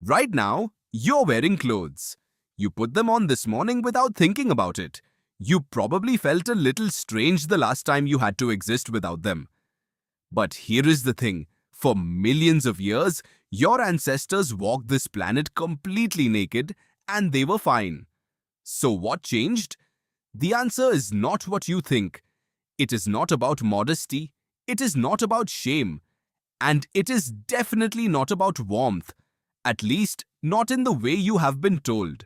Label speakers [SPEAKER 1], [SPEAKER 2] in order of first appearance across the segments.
[SPEAKER 1] Right now, you're wearing clothes. You put them on this morning without thinking about it. You probably felt a little strange the last time you had to exist without them. But here is the thing. For millions of years, your ancestors walked this planet completely naked and they were fine. So what changed? The answer is not what you think. It is not about modesty. It is not about shame. And it is definitely not about warmth. At least, not in the way you have been told.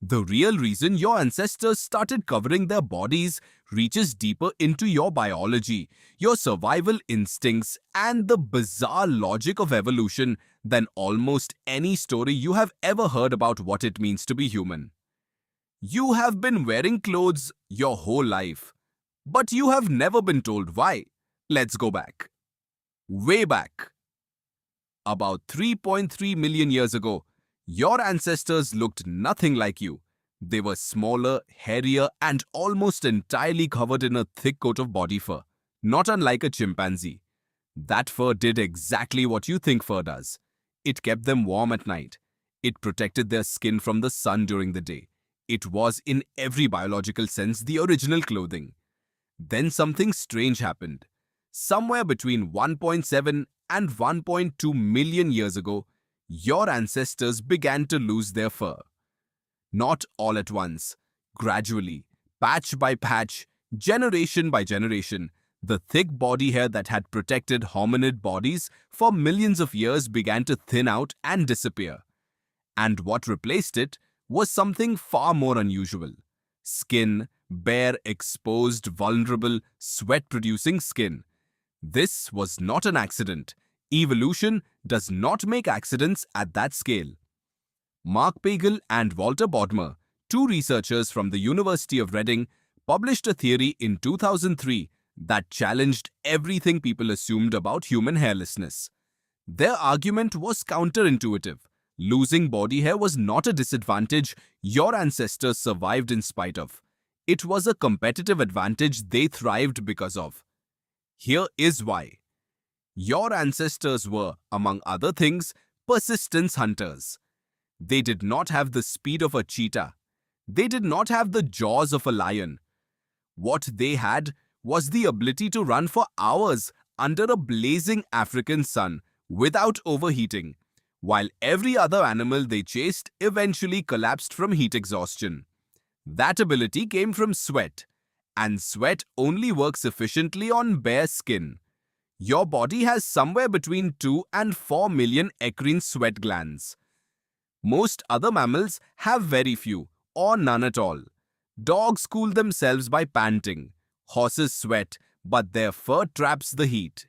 [SPEAKER 1] The real reason your ancestors started covering their bodies reaches deeper into your biology, your survival instincts, and the bizarre logic of evolution than almost any story you have ever heard about what it means to be human. You have been wearing clothes your whole life, but you have never been told why. Let's go back. Way back. About 3.3 million years ago, your ancestors looked nothing like you. They were smaller, hairier, and almost entirely covered in a thick coat of body fur, not unlike a chimpanzee. That fur did exactly what you think fur does. It kept them warm at night. It protected their skin from the sun during the day. It was, in every biological sense, the original clothing. Then something strange happened. Somewhere between 1.7 and 1.2 million years ago, your ancestors began to lose their fur. Not all at once. Gradually, patch by patch, generation by generation, the thick body hair that had protected hominid bodies for millions of years began to thin out and disappear. And what replaced it was something far more unusual. Skin, bare, exposed, vulnerable, sweat-producing skin. This was not an accident. Evolution does not make accidents at that scale. Mark Pagel and Walter Bodmer, two researchers from the University of Reading, published a theory in 2003 that challenged everything people assumed about human hairlessness. Their argument was counterintuitive. Losing body hair was not a disadvantage your ancestors survived in spite of. It was a competitive advantage they thrived because of. Here is why. Your ancestors were, among other things, persistence hunters. They did not have the speed of a cheetah. They did not have the jaws of a lion. What they had was the ability to run for hours under a blazing African sun without overheating, while every other animal they chased eventually collapsed from heat exhaustion. That ability came from sweat, and sweat only works efficiently on bare skin. Your body has somewhere between 2 and 4 million eccrine sweat glands. Most other mammals have very few, or none at all. Dogs cool themselves by panting. Horses sweat, but their fur traps the heat.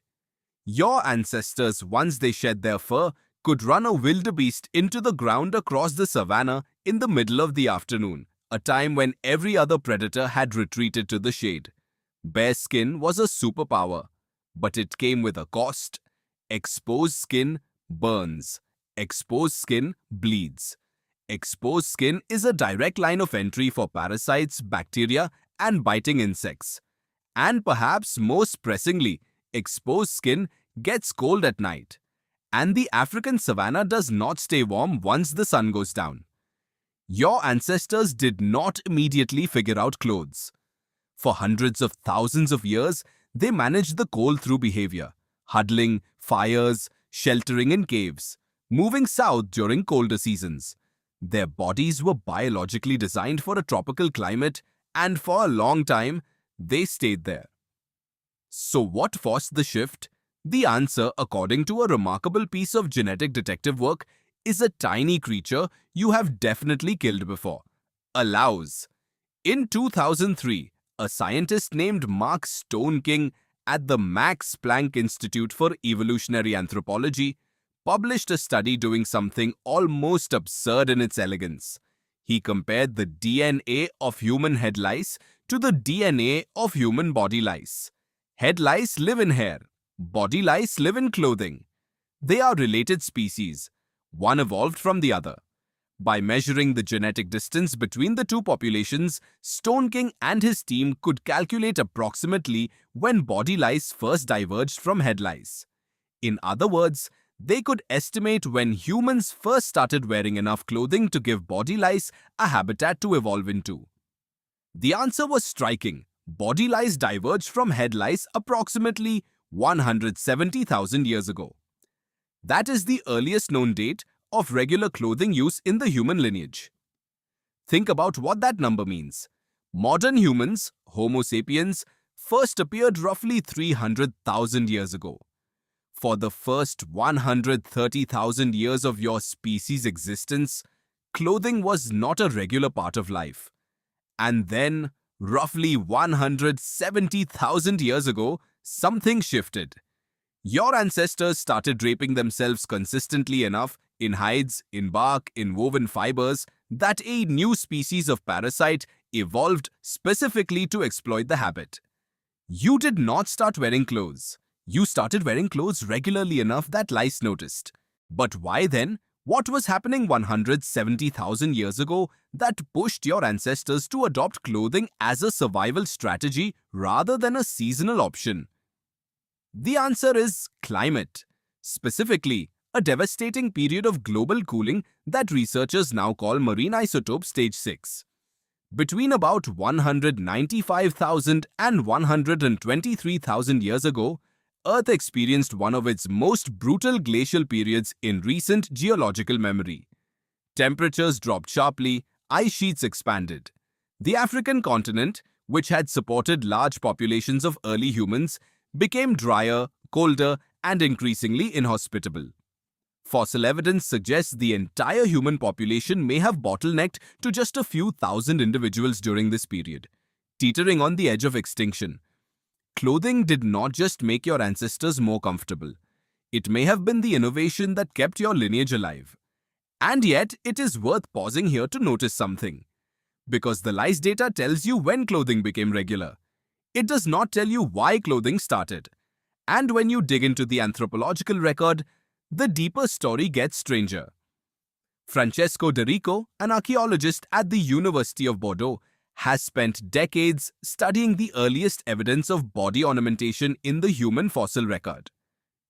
[SPEAKER 1] Your ancestors, once they shed their fur, could run a wildebeest into the ground across the savannah in the middle of the afternoon, a time when every other predator had retreated to the shade. Bare skin was a superpower. But it came with a cost. Exposed skin burns. Exposed skin bleeds. Exposed skin is a direct line of entry for parasites, bacteria, and biting insects. And perhaps most pressingly, exposed skin gets cold at night. And the African savanna does not stay warm once the sun goes down. Your ancestors did not immediately figure out clothes. For hundreds of thousands of years, they managed the cold through behavior, huddling, fires, sheltering in caves, moving south during colder seasons. Their bodies were biologically designed for a tropical climate, and for a long time, they stayed there. So what forced the shift? The answer, according to a remarkable piece of genetic detective work, is a tiny creature you have definitely killed before, a louse. In 2003, a scientist named Mark Stoneking at the Max Planck Institute for Evolutionary Anthropology published a study doing something almost absurd in its elegance. He compared the DNA of human head lice to the DNA of human body lice. Head lice live in hair. Body lice live in clothing. They are related species. One evolved from the other. By measuring the genetic distance between the two populations, Stoneking and his team could calculate approximately when body lice first diverged from head lice. In other words, They could estimate when humans first started wearing enough clothing to give body lice a habitat to evolve into. The answer was striking. Body lice diverged from head lice approximately 170,000 years ago. That is the earliest known date of regular clothing use in the human lineage. Think about what that number means. Modern humans, Homo sapiens, first appeared roughly 300,000 years ago. For the first 130,000 years of your species' existence, clothing was not a regular part of life. And then, roughly 170,000 years ago, something shifted. Your ancestors started draping themselves consistently enough in hides, in bark, in woven fibers that a new species of parasite evolved specifically to exploit the habit. You did not start wearing clothes. You started wearing clothes regularly enough that lice noticed. But why then? What was happening 170,000 years ago that pushed your ancestors to adopt clothing as a survival strategy rather than a seasonal option? The answer is climate. Specifically, a devastating period of global cooling that researchers now call marine isotope stage 6. Between about 195,000 and 123,000 years ago, Earth experienced one of its most brutal glacial periods in recent geological memory. Temperatures dropped sharply, ice sheets expanded. The African continent, which had supported large populations of early humans, became drier, colder, and increasingly inhospitable. Fossil evidence suggests the entire human population may have bottlenecked to just a few thousand individuals during this period, teetering on the edge of extinction. Clothing did not just make your ancestors more comfortable. It may have been the innovation that kept your lineage alive. And yet, it is worth pausing here to notice something. Because the lice data tells you when clothing became regular. It does not tell you why clothing started. And when you dig into the anthropological record, the deeper story gets stranger. Francesco De Rico, an archaeologist at the University of Bordeaux, has spent decades studying the earliest evidence of body ornamentation in the human fossil record.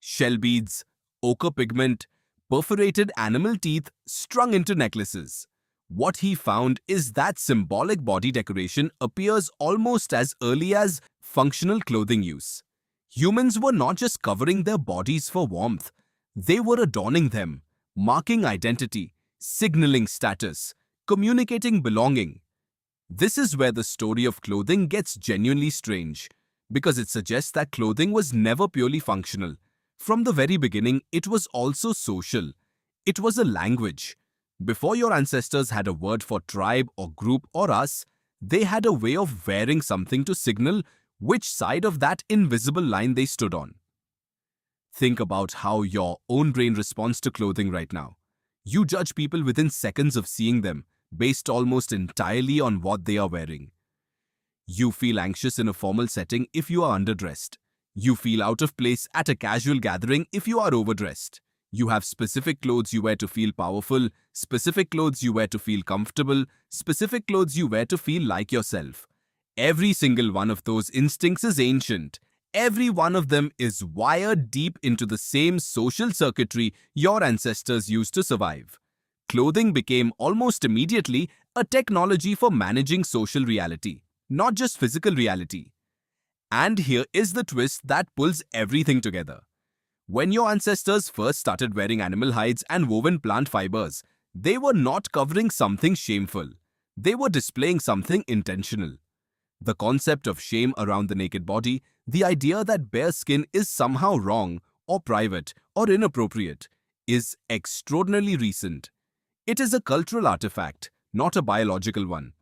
[SPEAKER 1] Shell beads, ochre pigment, perforated animal teeth strung into necklaces. What he found is that symbolic body decoration appears almost as early as functional clothing use. Humans were not just covering their bodies for warmth, they were adorning them, marking identity, signaling status, communicating belonging. This is where the story of clothing gets genuinely strange, because it suggests that clothing was never purely functional. From the very beginning, it was also social. It was a language. Before your ancestors had a word for tribe or group or us, they had a way of wearing something to signal which side of that invisible line they stood on. Think about how your own brain responds to clothing right now. You judge people within seconds of seeing them, based almost entirely on what they are wearing. You feel anxious in a formal setting if you are underdressed. You feel out of place at a casual gathering if you are overdressed. You have specific clothes you wear to feel powerful, specific clothes you wear to feel comfortable, specific clothes you wear to feel like yourself. Every single one of those instincts is ancient. Every one of them is wired deep into the same social circuitry your ancestors used to survive. Clothing became almost immediately a technology for managing social reality, not just physical reality. And here is the twist that pulls everything together. When your ancestors first started wearing animal hides and woven plant fibers, they were not covering something shameful. They were displaying something intentional. The concept of shame around the naked body, the idea that bare skin is somehow wrong or private or inappropriate, is extraordinarily recent. It is a cultural artifact, not a biological one.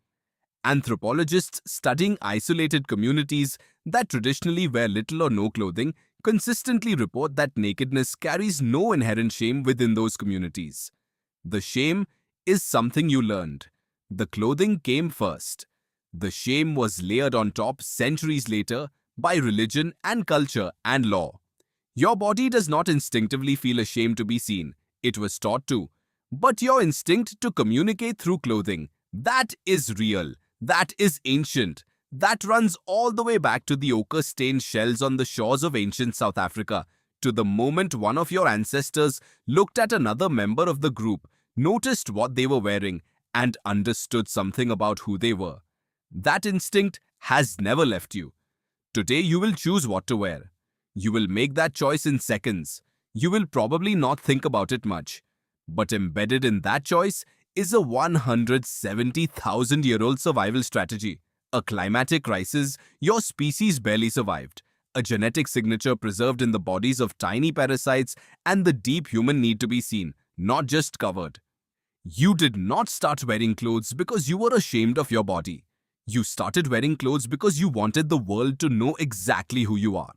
[SPEAKER 1] Anthropologists studying isolated communities that traditionally wear little or no clothing consistently report that nakedness carries no inherent shame within those communities. The shame is something you learned. The clothing came first. The shame was layered on top centuries later by religion and culture and law. Your body does not instinctively feel ashamed to be seen. It was taught to. But your instinct to communicate through clothing, that is real. That is ancient. That runs all the way back to the ochre-stained shells on the shores of ancient South Africa, to the moment one of your ancestors looked at another member of the group, noticed what they were wearing, and understood something about who they were. That instinct has never left you. Today you will choose what to wear. You will make that choice in seconds. You will probably not think about it much. But embedded in that choice is a 170,000-year-old survival strategy. A climatic crisis your species barely survived. A genetic signature preserved in the bodies of tiny parasites, and the deep human need to be seen, not just covered. You did not start wearing clothes because you were ashamed of your body. You started wearing clothes because you wanted the world to know exactly who you are.